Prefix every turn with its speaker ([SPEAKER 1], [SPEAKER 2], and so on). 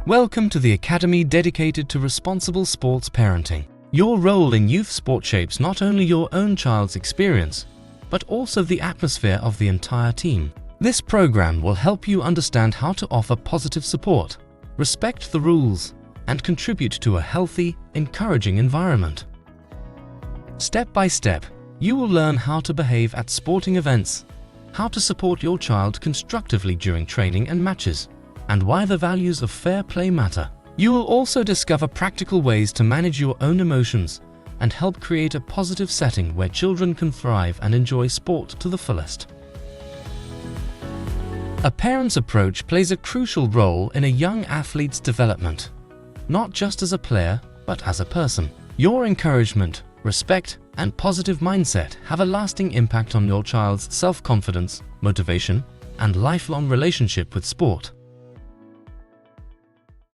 [SPEAKER 1] Welcome to the academy dedicated to responsible sports parenting. Your role in youth sport shapes not only your own child's experience, but also the atmosphere of the entire team. This program will help you understand how to offer positive support, respect the rules, and contribute to a healthy, encouraging environment. Step by step, you will learn how to behave at sporting events, how to support your child constructively during training and matches, and why the values of fair play matter. You will also discover practical ways to manage your own emotions and help create a positive setting where children can thrive and enjoy sport to the fullest. A parent's approach plays a crucial role in a young athlete's development, not just as a player, but as a person. Your encouragement, respect, and positive mindset have a lasting impact on your child's self-confidence, motivation, and lifelong relationship with sport.